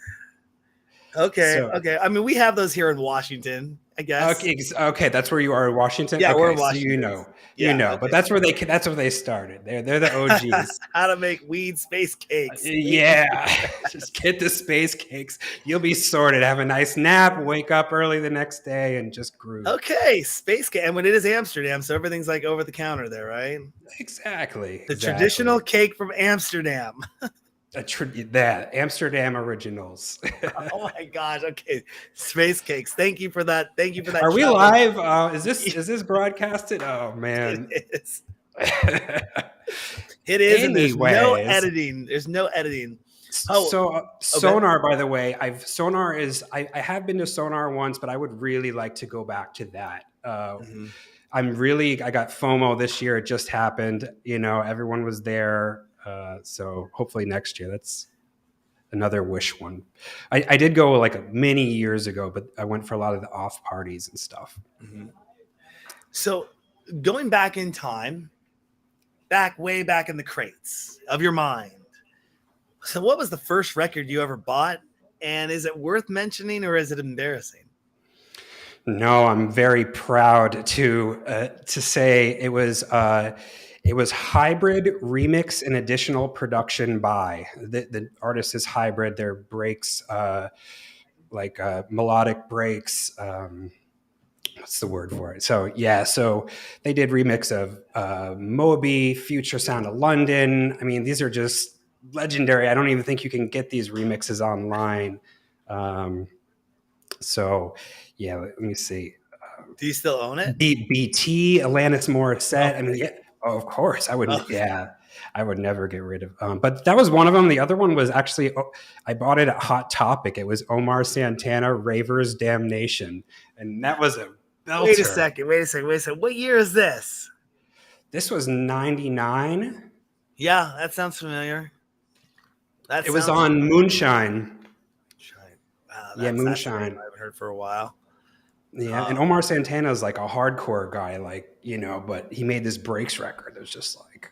Okay. So Okay. I mean, we have those here in Washington, I guess. okay, that's where you are in Washington. Yeah, Okay, we're in so Washington. Okay. but that's where they started. They're the OGs. How to make weed space cakes. Yeah, just get the space cakes. You'll be sorted. Have a nice nap. Wake up early the next day and just groove. Okay, space cake. And when it is Amsterdam, so everything's like over the counter there, right? Exactly. The traditional cake from Amsterdam. That Amsterdam originals. Oh my gosh. Okay. Space cakes. Thank you for that. Thank you for that. Are we live? Is this broadcasted? Oh man. It is. It is. And there's no Anyways. editing. There's no editing. So Sonar, by the way, I have been to Sonar once, but I would really like to go back to that. I got FOMO this year. It just happened. Everyone was there. So hopefully next year. That's another wish one. I did go like many years ago, but I went for a lot of the off parties and stuff. So going back in time, way back in the crates of your mind. So what was the first record you ever bought? And is it worth mentioning or is it embarrassing? No, I'm very proud to say it was Hybrid Remix and Additional Production by the artist is Hybrid. Their breaks, melodic breaks. What's the word for it? So they did remix of Moby, Future Sound of London. I mean, these are just legendary. I don't even think you can get these remixes online. Let me see. Do you still own it? BT, Alanis Morissette. Oh, I mean, yeah, of course I would. Oh. Yeah, I would never get rid of. But that was one of them. The other one was actually I bought it at Hot Topic. It was Omar Santana, Raver's Damnation, and that was a belter. Wait a second. What year is this? This was 99. Yeah, that sounds familiar. It was on Moonshine. Wow, Moonshine. I haven't heard for a while. Yeah, and Omar Santana is like a hardcore guy, but he made this breaks record. It was just like,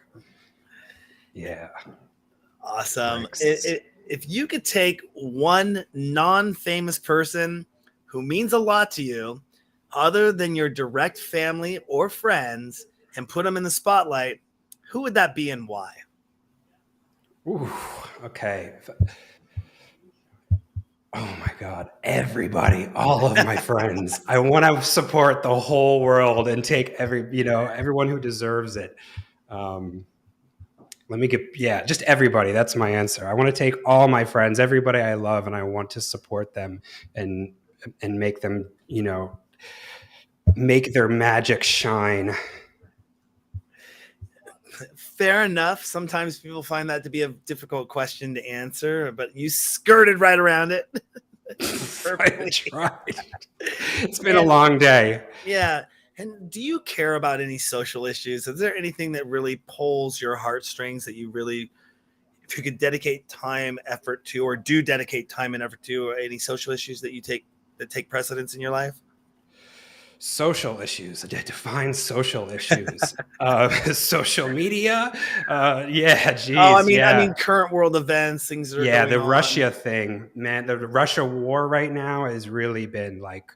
yeah. Awesome. If you could take one non-famous person who means a lot to you, other than your direct family or friends, and put them in the spotlight, who would that be and why? Ooh, okay. Oh my God, everybody, all of my friends. I want to support the whole world and take everyone who deserves it. Just everybody. That's my answer. I want to take all my friends, everybody I love, and I want to support them and make them, make their magic shine. Fair enough. Sometimes people find that to be a difficult question to answer, but you skirted right around it. I tried. It's been a long day. Yeah. And do you care about any social issues? Is there anything that really pulls your heartstrings that you really, if you could dedicate time, effort to, or do dedicate time and effort to, or any social issues that take precedence in your life? Social issues. Define social issues. Social media. Geez. Oh, I mean, current world events, things that are going the on. Russia thing, man. The Russia war right now has really been like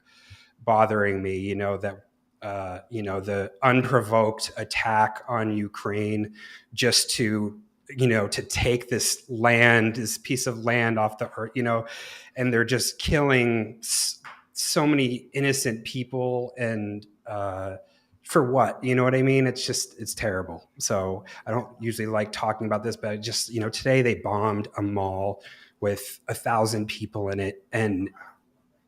bothering me. The unprovoked attack on Ukraine just to take this piece of land off the earth, and they're just killing so many innocent people, and for what? You know what I mean? It's terrible. So I don't usually like talking about this, but today they bombed a mall with 1,000 people in it. And,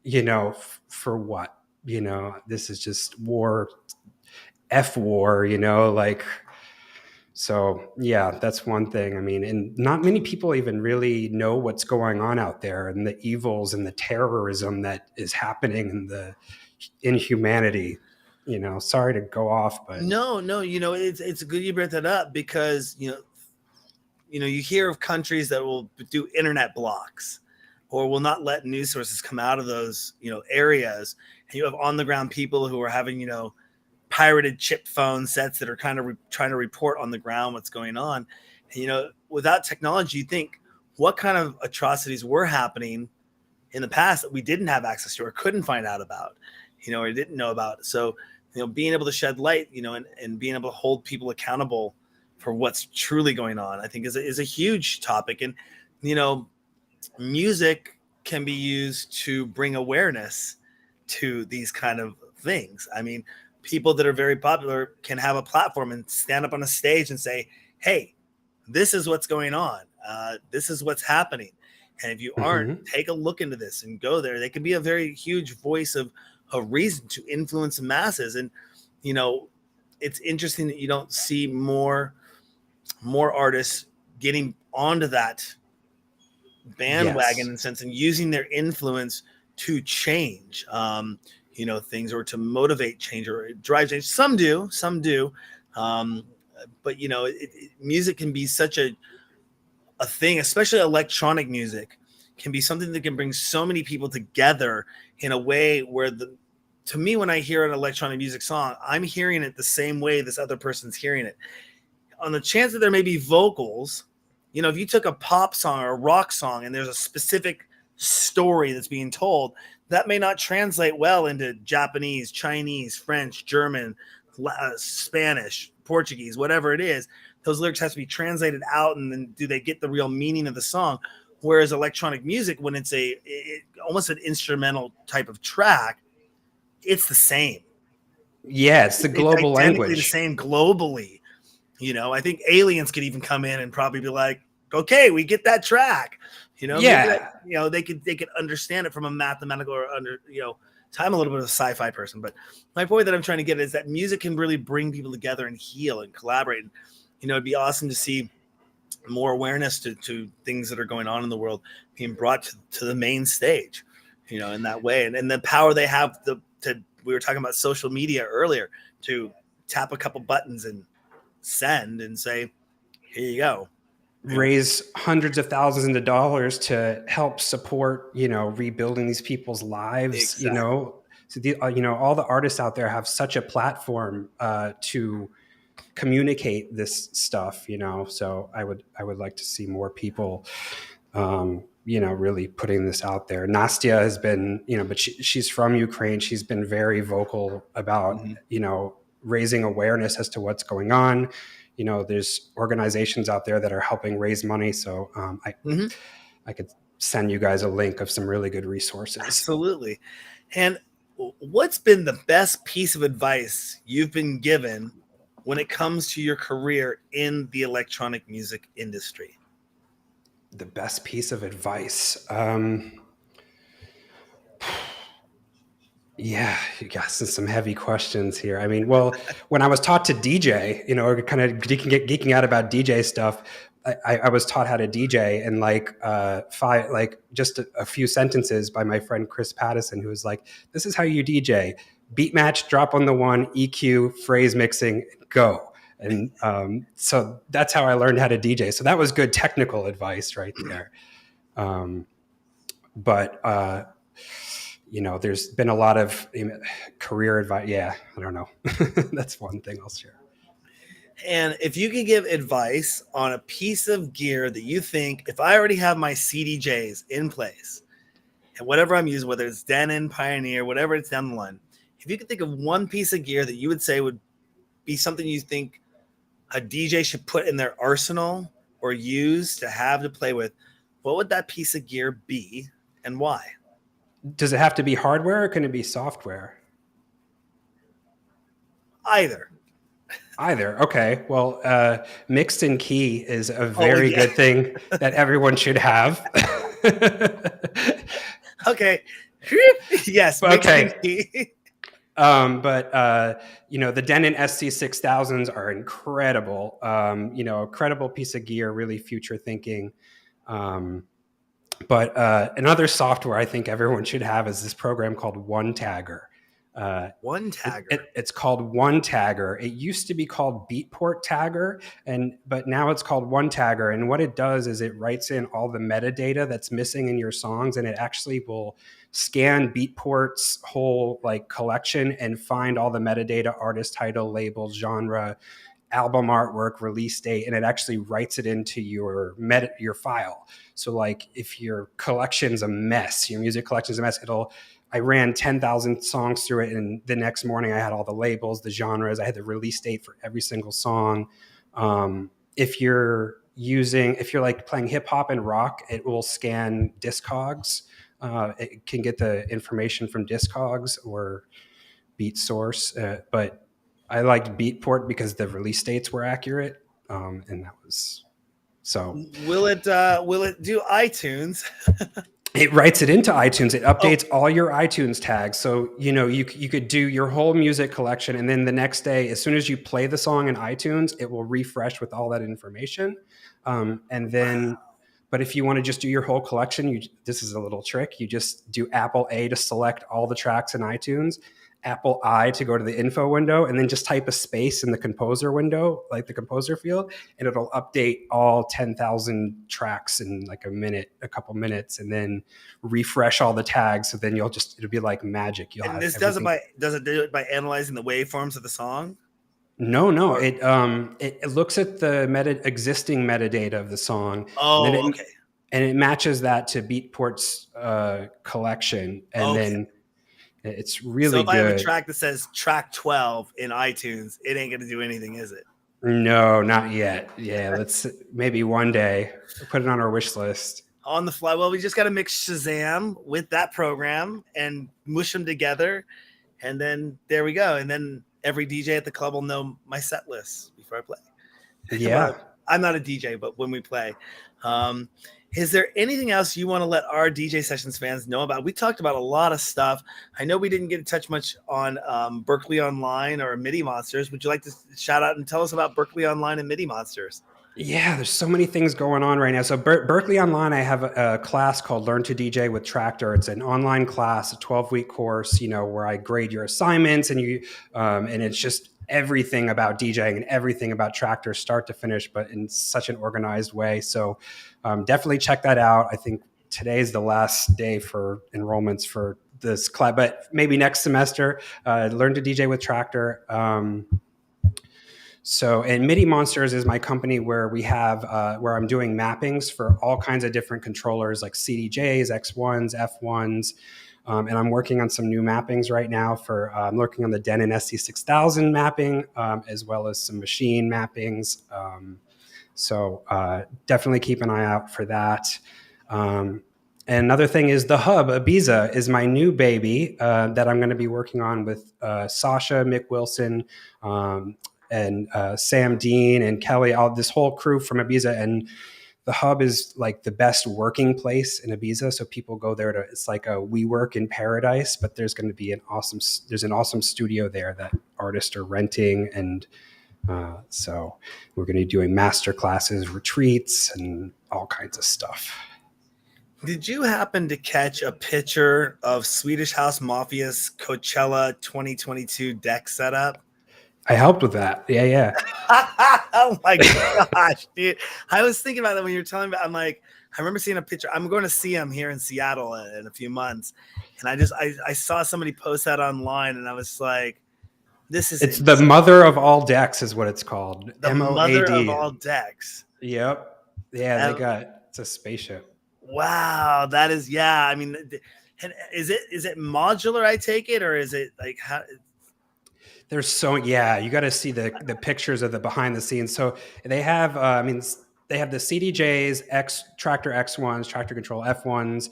you know, for what? You know, this is just war, F war, you know, like, so yeah, that's one thing. I mean, and not many people even really know what's going on out there and the evils and the terrorism that is happening and the inhumanity. You know, sorry to go off, but No, no, it's good you brought that up because you hear of countries that will do internet blocks or will not let news sources come out of those areas, and you have on the ground people who are having pirated chip phone sets that are kind of trying to report on the ground what's going on. And, without technology, you think what kind of atrocities were happening in the past that we didn't have access to or couldn't find out about, or didn't know about. So, being able to shed light, and being able to hold people accountable for what's truly going on, I think is a huge topic. And, music can be used to bring awareness to these kind of things. I mean, people that are very popular can have a platform and stand up on a stage and say, hey, this is what's going on. This is what's happening. And if you aren't, take a look into this and go there. They can be a very huge voice of reason to influence the masses. And, it's interesting that you don't see more artists getting onto that bandwagon in a sense and using their influence to change things or to motivate change or drive change. Some do, but music can be such a thing, especially electronic music can be something that can bring so many people together in a way where to me, when I hear an electronic music song, I'm hearing it the same way this other person's hearing it. On the chance that there may be vocals, if you took a pop song or a rock song and there's a specific story that's being told, that may not translate well into Japanese, Chinese, French, German, Spanish, Portuguese, whatever it is. Those lyrics have to be translated out, and then do they get the real meaning of the song? Whereas electronic music, when it's almost an instrumental type of track, it's the same. Yeah, it's the global language. The same globally. I think aliens could even come in and probably be like, okay, we get that track. Yeah. They could understand it from a mathematical or I'm a little bit of a sci-fi person, but my point that I'm trying to get is that music can really bring people together and heal and collaborate. It'd be awesome to see more awareness to things that are going on in the world being brought to the main stage, in that way. And the power they have we were talking about social media earlier, to tap a couple buttons and send and say, here you go. Raise hundreds of thousands of dollars to help support, rebuilding these people's lives. Exactly. So all the artists out there have such a platform to communicate this stuff. So I would like to see more people, really putting this out there. Nastya has been, but she's from Ukraine. She's been very vocal about, raising awareness as to what's going on. There's organizations out there that are helping raise money. So I could send you guys a link of some really good resources. Absolutely. And what's been the best piece of advice you've been given when it comes to your career in the electronic music industry? The best piece of advice. Yeah, you got some heavy questions here. I mean, well, when I was taught to DJ, kind of geeking out about DJ stuff, I was taught how to DJ in just a few sentences by my friend Chris Pattison, who was like, "This is how you DJ: beat match, drop on the one, EQ, phrase mixing, go." And so that's how I learned how to DJ. So that was good technical advice right there. But there's been a lot of career advice. Yeah, I don't know. That's one thing I'll share. And if you could give advice on a piece of gear that you think, if I already have my CDJs in place and whatever I'm using, whether it's Denon, Pioneer, whatever it's down the line, if you could think of one piece of gear that you would say would be something you think a DJ should put in their arsenal or use to have to play with, what would that piece of gear be and why? Does it have to be hardware or can it be software? Either. Okay. Well, mixed in key is a very good thing that everyone should have. Okay. Yes, mixed in Okay. key. But the Denon SC6000s are incredible. Incredible piece of gear, really future thinking. But another software I think everyone should have is this program called One Tagger. One tagger. It's called One Tagger. It used to be called Beatport Tagger, but now it's called One Tagger. And what it does is it writes in all the metadata that's missing in your songs, and it actually will scan Beatport's whole like collection and find all the metadata, artist title, label, genre, album artwork, release date, and it actually writes it into your file. So like if your collection's a mess, your music collection's a mess, I ran 10,000 songs through it, and the next morning I had all the labels, the genres, I had the release date for every single song. If you're like playing hip hop and rock, it will scan Discogs. It can get the information from Discogs or Beat Source, but I liked Beatport because the release dates were accurate, and that was so. Will it do iTunes? It writes it into iTunes. It updates all your iTunes tags. So, you could do your whole music collection. And then the next day, as soon as you play the song in iTunes, it will refresh with all that information. And then, but if you want to just do your whole collection, this is a little trick. You just do Apple A to select all the tracks in iTunes, Apple I to go to the info window, and then just type a space in the composer window, like the composer field, and it'll update all 10,000 tracks in like a couple minutes, and then refresh all the tags. So then it'll be like magic. And this does it do it by analyzing the waveforms of the song? No. It looks at the existing metadata of the song. Oh, okay. And it matches that to Beatport's collection, and then it's really good. So if I have a track that says track 12 in iTunes, it ain't gonna do anything, is it? No, not yet. Yeah, let's maybe one day put it on our wish list. On the fly. Well, we just got to mix Shazam with that program and mush them together, and then there we go. And then every DJ at the club will know my set list before I play. Yeah. Well, I'm not a DJ, but when we play. Is there anything else you want to let our DJ Sessions fans know about? We talked about a lot of stuff. I know we didn't get to touch much on Berkeley Online or MIDI Monsters. Would you like to shout out and tell us about Berkeley Online and MIDI Monsters? Yeah, there's so many things going on right now. So Berkeley Online, I have a class called Learn to DJ with Traktor. It's an online class, a 12-week course, where I grade your assignments, and and it's just everything about DJing and everything about Traktor, start to finish, but in such an organized way. So definitely check that out. I think today is the last day for enrollments for this class, but maybe next semester, Learn to DJ with Traktor. And MIDI Monsters is my company where we have where I'm doing mappings for all kinds of different controllers like CDJs, X1s, F1s. And I'm working on some new mappings right now I'm working on the Denon SC6000 mapping, as well as some machine mappings. So definitely keep an eye out for that. And another thing is the Hub, Ibiza, is my new baby that I'm going to be working on with Sasha, Mick Wilson, and Sam Dean and Kelly, all this whole crew from Ibiza. And the Hub is like the best working place in Ibiza. So people go there it's like a WeWork in paradise, but there's going to be an awesome studio there that artists are renting. And so we're going to be doing master classes, retreats, and all kinds of stuff. Did you happen to catch a picture of Swedish House Mafia's Coachella 2022 deck setup? I helped with that. Yeah. Oh my gosh, dude. I was thinking about that when you were telling me. I'm like, I remember seeing a picture. I'm going to see him here in Seattle in a few months. And I saw somebody post that online, and I was like, it's insane. The mother of all decks is what it's called. The MOAD. Mother of all decks. Yep. Yeah, it's a spaceship. Wow, that is, yeah. I mean, is it modular, I take it, or is it like how? You got to see the pictures of the behind the scenes. So they have, they have the CDJs, Traktor X1s, Traktor Control F1s,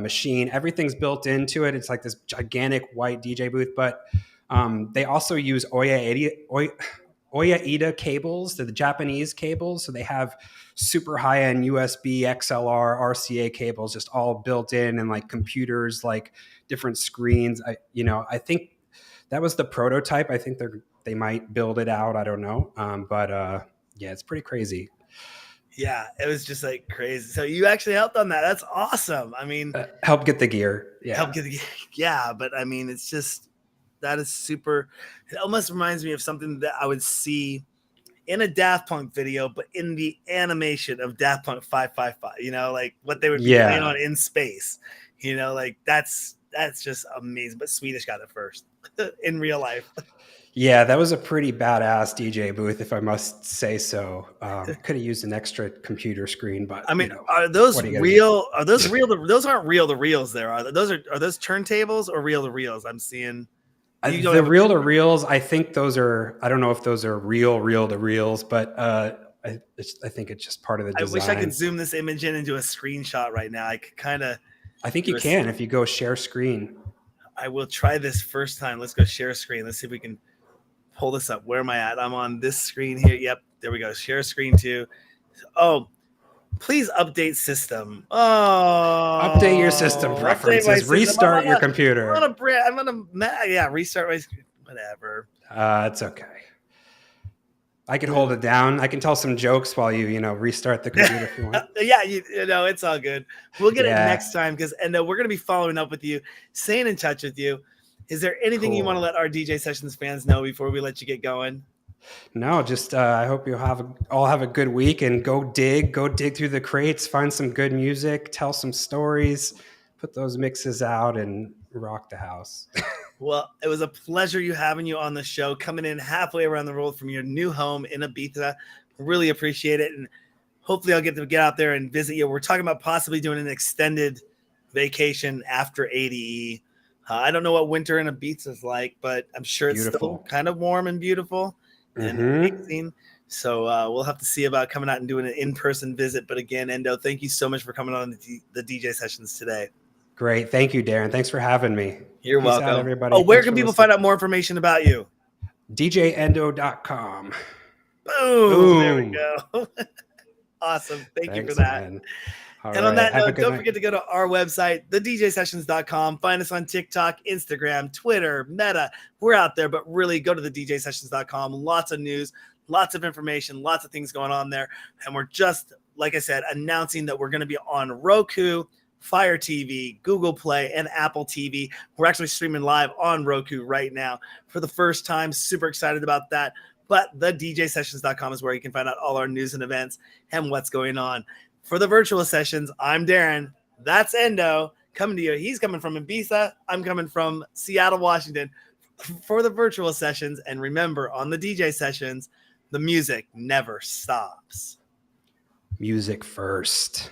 machine. Everything's built into it. It's like this gigantic white DJ booth, but they also use Oya Ida cables, the Japanese cables. So they have super high end USB, XLR, RCA cables, just all built in, and like computers, like different screens. I think that was the prototype. I think they might build it out. I don't know. But yeah, it's pretty crazy. Yeah, it was just like crazy. So you actually helped on that. That's awesome. I mean, help get the gear. Yeah. Help get the yeah, but I mean, it's just that is super. It almost reminds me of something that I would see in a Daft Punk video, but in the animation of Daft Punk 555. You know, like what they would be playing on in space. You know, like that's just amazing. But Swedish got it first in real life. Yeah, that was a pretty badass DJ booth, if I must say so. Could have used an extra computer screen, but I mean, are those real? Are those real? Those aren't reel to reels. There are those turntables or reel to reels? I'm seeing the reel to reels. I think those are. I don't know if those are reel to reels, but I think it's just part of the design. I wish I could zoom this image into a screenshot right now. I could kind of. I think you can if you go share screen. I will try this first time. Let's go share screen. Let's see if we can pull this up. Where am I at? I'm on this screen here. Yep, there we go. Share screen too. Oh, please update system. Oh, update your system preferences. Restart your computer. I'm gonna restart my screen. Whatever. It's okay. I can hold it down. I can tell some jokes while you restart the computer if you want. Yeah, it's all good. We'll get it next time because we're going to be following up with you, staying in touch with you. Is there anything you want to let our DJ Sessions fans know before we let you get going? No, just I hope you all have a good week and go dig through the crates, find some good music, tell some stories, put those mixes out, and rock the house. Well, it was a pleasure having you on the show, coming in halfway around the world from your new home in Ibiza. Really appreciate it. And hopefully I'll get to get out there and visit you. We're talking about possibly doing an extended vacation after ADE. I don't know what winter in Ibiza is like, but I'm sure it's still kind of warm and beautiful and amazing. So we'll have to see about coming out and doing an in-person visit. But again, Endo, thank you so much for coming on the DJ Sessions today. Great. Thank you, Darren. Thanks for having me. You're welcome. Out, everybody. Oh, where can people find out more information about you? DJENDO.com. Boom. There we go. Awesome. Thank you for that. Man. And on that note, don't forget to go to our website, thedjsessions.com. Find us on TikTok, Instagram, Twitter, Meta. We're out there, but really go to thedjsessions.com. Lots of news, lots of information, lots of things going on there. And we're just, like I said, announcing that we're going to be on Roku, Fire TV, Google Play, and Apple TV. We're actually streaming live on Roku right now for the first time. Super excited about that. But thedjsessions.com is where you can find out all our news and events and what's going on. For the virtual sessions, I'm Darren. That's Endo coming to you. He's coming from Ibiza. I'm coming from Seattle, Washington for the virtual sessions. And remember, on the DJ sessions, the music never stops. Music first.